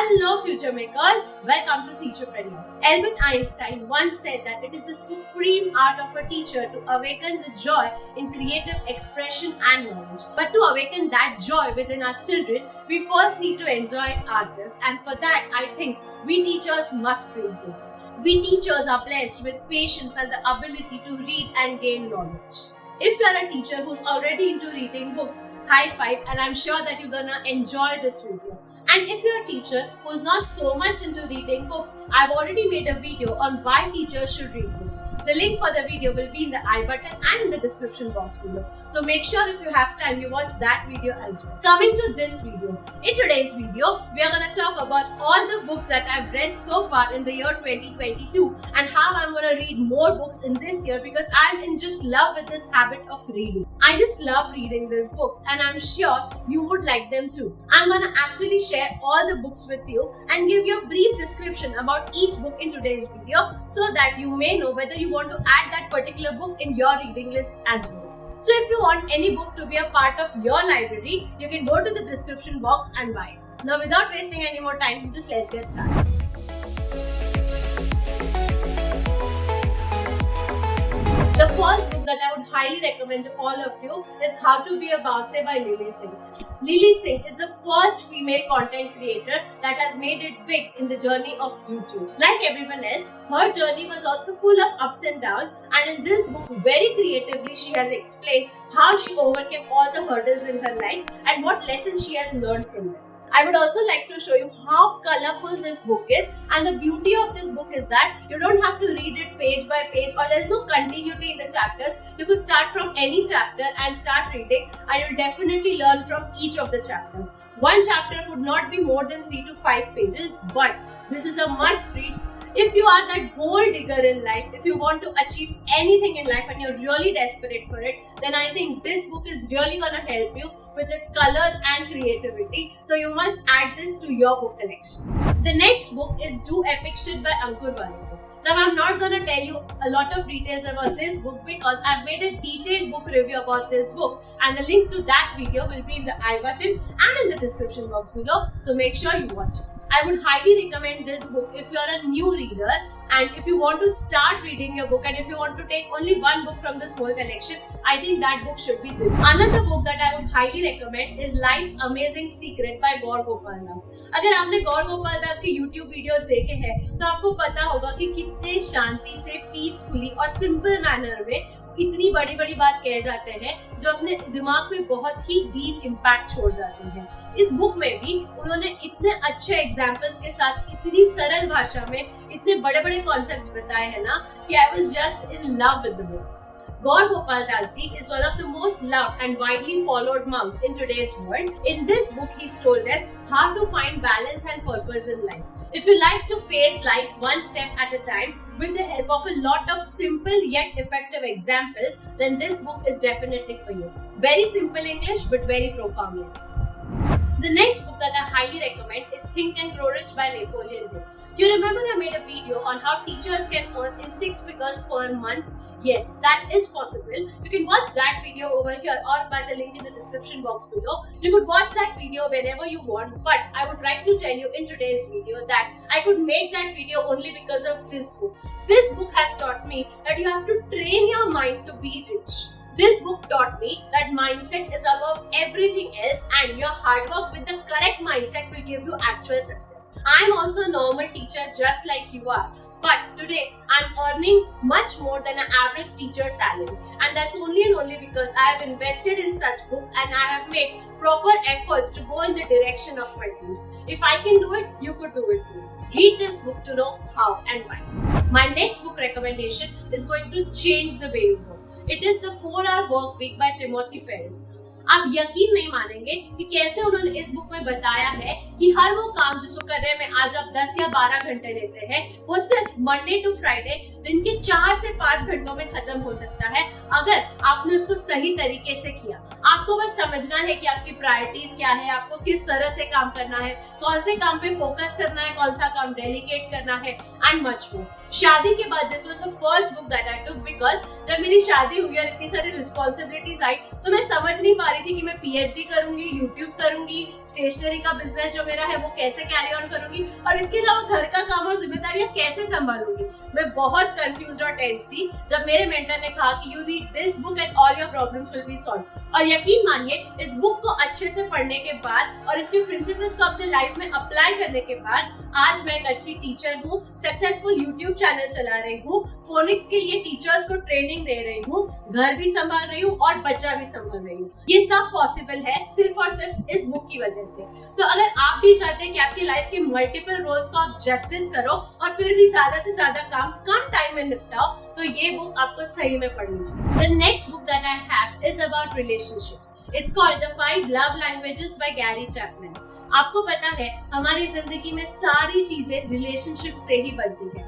Hello future makers, welcome to Teacherpreneur. Albert Einstein once said that it is the supreme art of a teacher to awaken the joy in creative expression and knowledge. But to awaken that joy within our children, we first need to enjoy it ourselves, and for that I think we teachers must read books. We teachers are blessed with patience and the ability to read and gain knowledge. If you are a teacher who's already into reading books, high five, and I'm sure that you're gonna enjoy this video. And if you're a teacher who's not so much into reading books, I've already made a video on why teachers should read books. The link for the video will be in the I button and in the description box below. So make sure if you have time, you watch that video as well. Coming to this video. In today's video, we are going to talk about all the books that I've read so far in the year 2022 and how I'm going to read more books in this year because I'm in just love with this habit of reading. I just love reading these books and I'm sure you would like them too. I'm going to actually share all the books with you and give you a brief description about each book in today's video so that you may know whether you want to add that particular book in your reading list as well. So if you want any book to be a part of your library, you can go to the description box and buy it. Now without wasting any more time, just let's get started. The first book that I would highly recommend to all of you is How to Be a Boss by Lilly Singh. Lilly Singh is the first female content creator that has made it big in the journey of YouTube. Like everyone else, her journey was also full of ups and downs, and in this book, very creatively, she has explained how she overcame all the hurdles in her life and what lessons she has learned from them. I would also like to show you how colorful this book is, and the beauty of this book is that you don't have to read it page by page or there's no continuity in the chapters. You could start from any chapter and start reading and you'll definitely learn from each of the chapters. One chapter would not be more than 3 to 5 pages, but this is a must read. If you are that goal digger in life, if you want to achieve anything in life and you're really desperate for it, then I think this book is really going to help you with its colors and creativity. So you must add this to your book collection. The next book is Do Epic Shit by Ankur Walekar. Now I'm not going to tell you a lot of details about this book because I've made a detailed book review about this book, and the link to that video will be in the I button and in the description box below. So make sure you watch it. I would highly recommend this book if you are a new reader and if you want to start reading your book and if you want to take only one book from this whole collection, I think that book should be this. Another book that I would highly recommend is Life's Amazing Secret by Gaur Gopal Das. अगर आपने गौर गोपाल दास के YouTube videos देखे हैं तो आपको पता होगा कि कितने शांति से पीसफुली और सिंपल मैनर में इतनी बड़ी बड़ी बात कह जाते हैं जो अपने दिमाग में बहुत ही डीप इम्पैक्ट छोड़ जाते हैं। इस बुक में भी उन्होंने इतने अच्छे एग्जाम्पल्स के साथ इतनी सरल भाषा में इतने बड़े बड़े कॉन्सेप्ट्स बताए हैं ना कि I was just in love with the book. Gaur Gopal Das ji is one of the most loved and widely followed monks in today's world. In this book, he's told us how to find balance and purpose in life. If you like to face life one step at a time with the help of a lot of simple yet effective examples, then this book is definitely for you. Very simple English but very profound lessons. The next book that I highly recommend is Think and Grow Rich by Napoleon Hill. You remember I made a video on how teachers can earn in 6 figures per month? Yes, that is possible. You can watch that video over here or by the link in the description box below. You could watch that video whenever you want, but I would like to tell you in today's video that I could make that video only because of this book. This book has taught me that you have to train your mind to be rich. This book taught me that mindset is above everything else and your hard work with the correct mindset will give you actual success. I'm also a normal teacher just like you are. But today, I'm earning much more than an average teacher's salary. And that's only and only because I have invested in such books and I have made proper efforts to go in the direction of my dreams. If I can do it, you could do it too. Read this book to know how and why. My next book recommendation is going to change the way you work. It is The 4-Hour Work Week by Timothy Ferriss. आप यकीन नहीं मानेंगे कि कैसे उन्होंने इस book में बताया है कि हर वो काम जिसको करने में आज आप 10 या 12 घंटे लेते हैं वो सिर्फ मंडे टू फ्राइडे दिन के 4 से 5 घंटों में खत्म हो सकता है अगर आपने उसको सही तरीके से किया। आपको बस समझना है कि आपकी प्रायोरिटीज क्या है, आपको किस तरह से काम करना है, कौन से काम पे फोकस करना है, कौन सा काम डेलीगेट करना है एंड मच मोर। शादी के बाद this was the first book that I took because जब मेरी शादी हुई और इतनी सारी रिस्पॉन्सिबिलिटीज आई तो मैं समझ नहीं पा रही थी कि मैं पीएचडी करूंगी, यूट्यूब करूंगी, स्टेशनरी का बिजनेस जो मेरा है वो कैसे कैरी ऑन करूंगी और इसके अलावा घर का काम और जिम्मेदारियां कैसे संभालूंगी। मैं बहुत कंफ्यूज्ड और टेंस थी जब मेरे मेंटर ने कहा कि you read this book and all your problems will be solve. और यकीन मानिए, इस बुक को अच्छे से पढ़ने के बाद और इसके प्रिंसिपल्स को अपने लाइफ में अप्लाई करने के बाद आज मैं एक अच्छी टीचर हूँ, सक्सेसफुल यूट्यूब चैनल चला रही हूँ, फोनिक्स के लिए टीचर्स को ट्रेनिंग दे रही हूँ, घर भी संभाल रही हूँ और बच्चा भी संभाल रही हूँ। ये सब पॉसिबल है सिर्फ और सिर्फ इस बुक की वजह से। तो अगर आप भी चाहते हैं कि आपकी लाइफ के मल्टीपल रोल्स को आप जस्टिस करो और फिर भी ज्यादा से ज्यादा काम कम टाइम में निपटाओ, तो ये बुक आपको सही में पढ़नी चाहिए। The next book that I have is about relationships. It's called The 5 Love Languages by Gary Chapman. आपको पता है हमारी जिंदगी में सारी चीजें रिलेशनशिप से ही बनती है।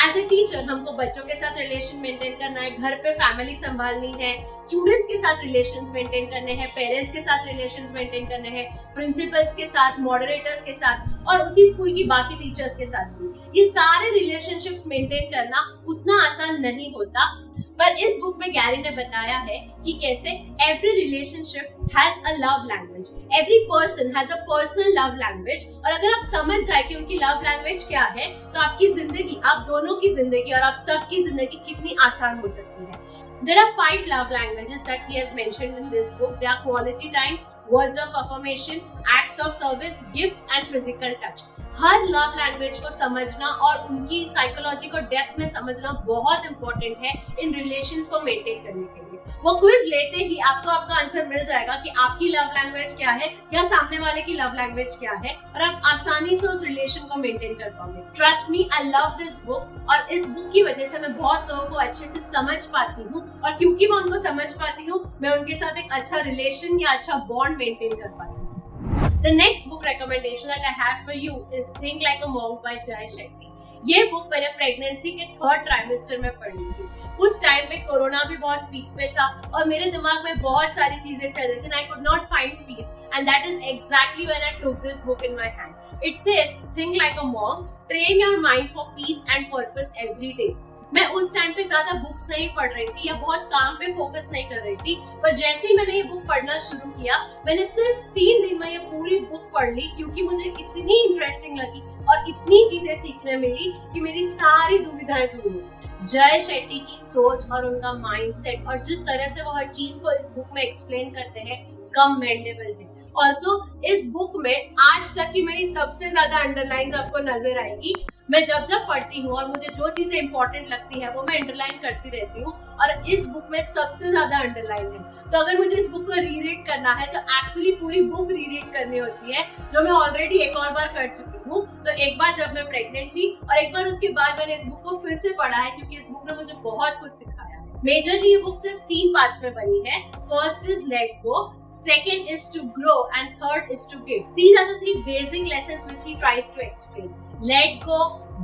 एज ए टीचर हमको बच्चों के साथ रिलेशन मेंटेन करना है, घर पे फैमिली संभालनी है, स्टूडेंट्स के साथ रिलेशंस मेंटेन करने हैं, पेरेंट्स के साथ रिलेशंस मेंटेन करने हैं, प्रिंसिपल्स के साथ, मॉडरेटर्स के साथ और उसी स्कूल की बाकी टीचर्स के साथ भी। ये सारे रिलेशनशिप्स मेंटेन करना उतना आसान नहीं होता, पर इस बुक में गैरी ने बताया है कि कैसे every relationship has a love language, every person has a personal love language. और अगर आप समझ जाए कि उनकी लव लैंग्वेज क्या है, तो आपकी जिंदगी, आप दोनों की जिंदगी और आप सबकी जिंदगी कितनी आसान हो सकती है। There are 5 love languages that he has mentioned in this book. They are quality time, words of affirmation, acts of service, gifts and physical touch. Her love language को समझना और उनकी साइकोलॉजी को डेप्थ में समझना बहुत इंपॉर्टेंट है इन relations को मेंटेन करने के लिए। वो क्विज लेते ही आपको आपका आंसर मिल जाएगा कि आपकी लव लैंग्वेज क्या है या सामने वाले की लव लैंग्वेज क्या है और आप आसानी से उस रिलेशन को मेंटेन कर पाओगे। Trust me, I love this book और इस बुक की वजह से मैं बहुत लोगों को अच्छे से समझ पाती हूँ और क्योंकि मैं उनको समझ पाती हूँ, मैं उनके साथ एक अच्छा रिलेशन या अच्छा बॉन्ड मेंटेन कर पाती हूँ। The next book recommendation that I have for you is Think Like a Monk by Jay Shetty. ये बुक मैंने प्रेगनेंसी के 3rd ट्राइमेस्टर में पढ़ी थी। उस टाइम पे कोरोना भी बहुत पीक पे था और मेरे दिमाग में बहुत सारी चीजें चल रही थी and I could not find peace, and that is exactly when I took this book in my hand. It says, think like a monk, train your mind for peace and purpose every day. मैं उस time पे ज्यादा books नहीं पढ़ रही थी या बहुत काम पे फोकस नहीं कर रही थी, पर जैसे ही मैंने ये बुक पढ़ना शुरू किया, मैंने सिर्फ 3 दिन में ये पूरी बुक पढ़ ली क्योंकि मुझे इतनी इंटरेस्टिंग लगी और इतनी चीजें सीखने मिली कि मेरी सारी दुविधाएं दूर हुई। जय शेट्टी की सोच और उनका माइंडसेट और जिस तरह से वो हर चीज को इस बुक में एक्सप्लेन करते हैं, कमेंडेबल है। ऑल्सो इस बुक में आज तक की मेरी सबसे ज्यादा अंडरलाइंस आपको नजर आएगी। मैं जब पढ़ती हूँ और मुझे जो चीजें इंपॉर्टेंट लगती है वो मैं अंडरलाइन करती रहती हूँ और इस बुक में सबसे ज्यादा अंडरलाइन है। तो अगर मुझे इस बुक को रीरीड करना है तो एक्चुअली पूरी बुक रीरीड करनी होती है, जो मैं ऑलरेडी एक और बार कर चुकी हूँ। तो एक बार जब मैं प्रेग्नेंट थी और एक बार उसके बाद मैंने इस बुक को फिर से पढ़ा है क्योंकि इस बुक ने मुझे बहुत कुछ सिखाया है। मेजरली ये बुक सिर्फ 3 पार्ट्स में बनी है। First is let go, second is to grow and third is to give. These are the 3 basic lessons which he tries to explain. Let go,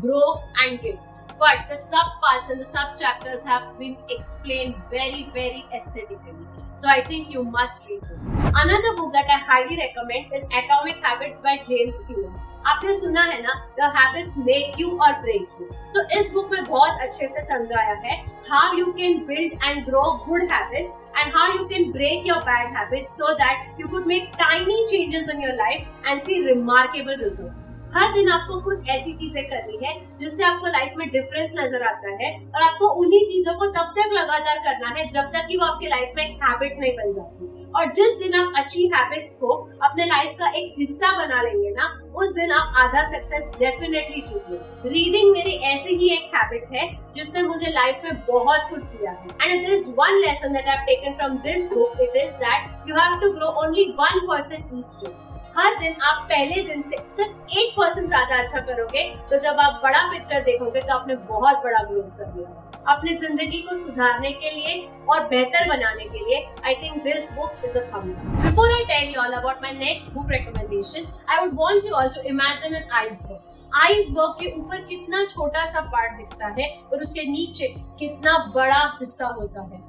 grow and give. But the sub parts and the sub chapters have been explained very, very aesthetically. So I think you must read this book. Another book that I highly recommend is Atomic Habits by James Clear. आपने सुना है ना, The Habits Make You or Break You. तो इस book में बहुत अच्छे से समझाया है how you can build and grow good habits and how you can break your bad habits so that you could make tiny changes in your life and see remarkable results. हर दिन आपको कुछ ऐसी चीजें करनी है जिससे आपको लाइफ में डिफरेंस नजर आता है और आपको उन्हीं चीजों को तब तक लगातार करना है जब तक कि वो आपकी लाइफ में एक हैबिट नहीं बन जाती। और जिस दिन आप अच्छी हैबिट्स को अपने लाइफ का एक हिस्सा बना लेंगे ना, उस दिन आप आधा सक्सेस डेफिनेटली जीतेंगे। रीडिंग मेरी ऐसी ही एक हैबिट है जिसने मुझे लाइफ में बहुत कुछ दिया है। And if there is one lesson that I have taken from this book, it is that you have to grow only 1% each day. हर दिन आप पहले दिन से सिर्फ 1% ज्यादा अच्छा करोगे, तो जब आप बड़ा पिक्चर देखोगे तो आपने बहुत बड़ा ग्रोथ कर लिया। अपनी जिंदगी को सुधारने के लिए और बेहतर बनाने के लिए I think this book is a thumbs up. Before I tell you all about my next book recommendation, I would want you all to imagine an iceberg. Iceberg के ऊपर कितना छोटा सा पार्ट दिखता है और उसके नीचे कितना बड़ा हिस्सा होता है।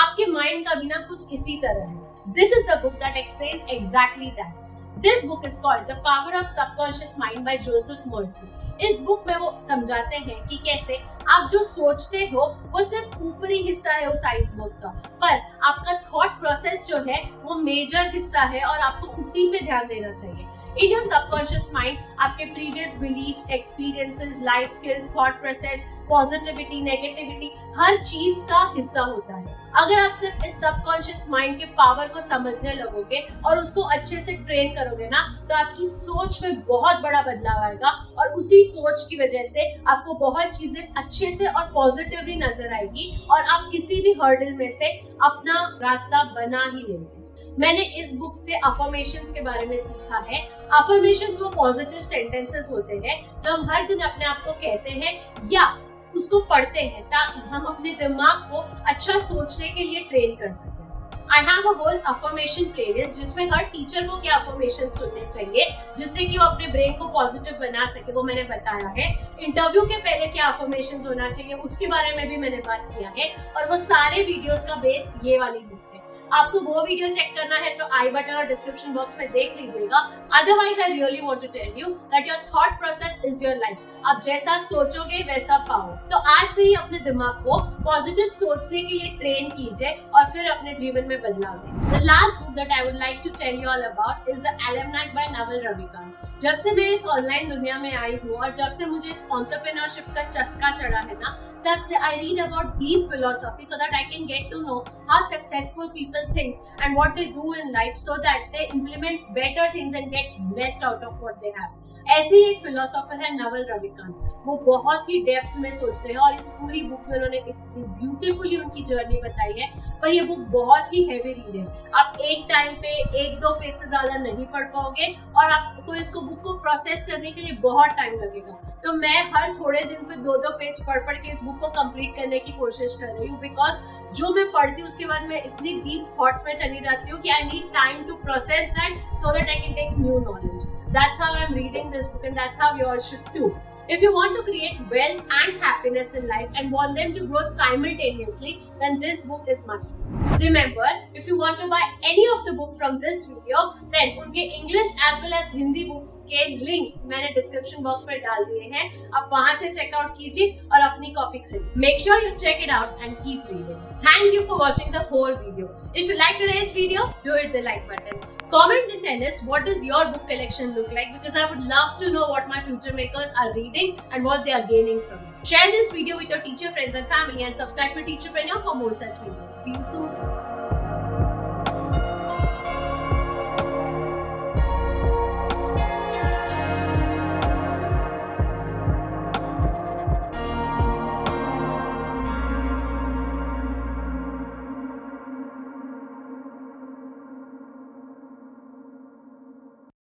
आपके माइंड का भी ना कुछ इसी तरह है। This is the book that explains exactly that. This book is called The Power of Subconscious Mind by Joseph Mercy. इस बुक में वो समझाते हैं कि कैसे आप जो सोचते हो वो सिर्फ ऊपरी हिस्सा है उस आइसबर्ग का, पर आपका थॉट प्रोसेस जो है वो मेजर हिस्सा है और आपको उसी पे ध्यान देना चाहिए। इन योर सबकॉन्शियस माइंड आपके previous beliefs, experiences, life skills, thought process, positivity, negativity हर चीज का हिस्सा होता है। अगर आप सिर्फ इस सबकॉन्शियस माइंड के पावर को समझने लगोगे और उसको अच्छे से ट्रेन करोगे ना, तो आपकी सोच में बहुत बड़ा बदलाव आएगा और उसी सोच की वजह से आपको बहुत चीजें अच्छे से और पॉजिटिवली नजर आएगी और आप किसी भी हर्डल में से अपना रास्ता बना ही लेंगे। मैंने इस बुक से अफर्मेशंस के बारे में सीखा है। अफर्मेशंस वो पॉजिटिव सेंटेंसेस होते हैं जो हम हर दिन अपने आप को कहते हैं या उसको पढ़ते हैं ताकि हम अपने दिमाग को अच्छा सोचने के लिए ट्रेन कर सकें। I have a whole affirmation playlist जिसमें हर टीचर को क्या अफर्मेशन सुनने चाहिए जिससे कि वो अपने ब्रेन को पॉजिटिव बना सके, वो मैंने बताया है। इंटरव्यू के पहले क्या अफर्मेशन होना चाहिए उसके बारे में भी मैंने बात किया है और वो सारे वीडियोस का बेस ये वाली बुक है। आपको वो वीडियो चेक करना है तो आई बटन और डिस्क्रिप्शन बॉक्स में देख लीजिएगा। Otherwise I really want to tell you that your thought process is your life. आप जैसा सोचोगे वैसा पाओ। तो आज से ही अपने दिमाग को पॉजिटिव सोचने के लिए ट्रेन कीजिए और फिर अपने जीवन में बदलाव दें। The last book that I would like to tell you all about is The Almanac by Naval Ravikant। जब से मैं इस ऑनलाइन दुनिया में आई हूँ और जब से मुझे इस एंटरप्रेन्योरशिप का चस्का चढ़ा है ना, तब से I read about deep philosophy so that I can get to know how successful people think and what they do in life so that they implement better things and get best out of what they have। ऐसे ही एक philosopher है नवल रविकांत। वो बहुत ही depth में सोचते हैं और इस पूरी बुक में उन्होंने इतनी ब्यूटीफुली उनकी जर्नी बताई है, पर ये बुक बहुत ही हैवी रीड है। आप एक टाइम पे 1-2 पेज से ज्यादा नहीं पढ़ पाओगे और आपको इसको बुक को प्रोसेस करने के लिए बहुत टाइम लगेगा। तो मैं हर थोड़े दिन पे 2-2 पेज पढ़ के इस बुक को कंप्लीट करने की कोशिश कर रही हूँ, बिकॉज जो मैं पढ़ती हूँ उसके बाद मैं इतनी डीप थॉट्स में चली जाती हूँ कि I need time to process that so that I can take new knowledge. That's how I'm reading this book and that's how you all should too. If you want to create wealth and happiness in life and want them to grow simultaneously, then this book is must read. Remember, if you want to buy any of the book from this video, then उनके English as well as Hindi books के links मैंने description box में डाल दिए हैं। आप वहाँ से check out कीजिए और अपनी कॉपी खरीदिए। Make sure you check it out and keep reading. Thank you for watching the whole video. If you like today's video, do hit the like button. Comment and tell us what does your book collection look like, because I would love to know what my future makers are reading and what they are gaining from it. Share this video with your teacher friends and family and subscribe to Teacherpreneur for more such videos. See you soon.